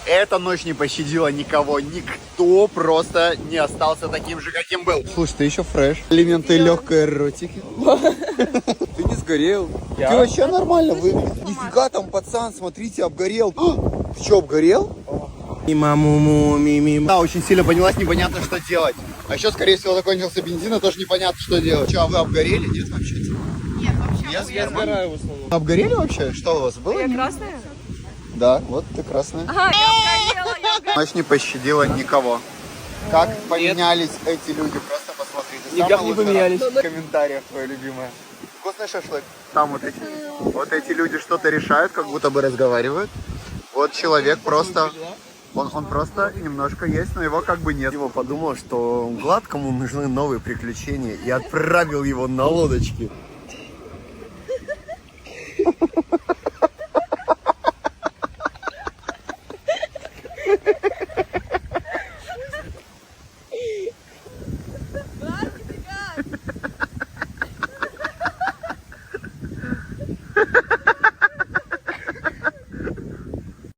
Эта ночь не пощадила никого. Никто просто не остался таким же, каким был. Слушай, ты еще фреш. Элементы легкой эротики. Ты не сгорел. Ты вообще нормально выглядишь. Нифига там, пацан, смотрите, обгорел. Ты что, обгорел? Да, очень сильно поднялась, непонятно, что делать. А еще, скорее всего, закончился бензин, и тоже непонятно, что делать. Че, а вы обгорели? Нет вообще? Нет, вообще. Я сгораю в основном. Обгорели вообще? Что у вас было? Я красная? Да, вот ты красная. Ага, я обгорела. Ночь не пощадила никого. Как поменялись эти люди, просто посмотрите. Никак Самый не лучший поменялись. раз в комментариях твое любимое. Вкусный шашлык. Там вот эти люди что-то решают, как будто бы разговаривают. Вот человек просто... Он просто немножко есть, но его как бы нет. Его подумал, что Гладкому нужны новые приключения и отправил его на лодочке.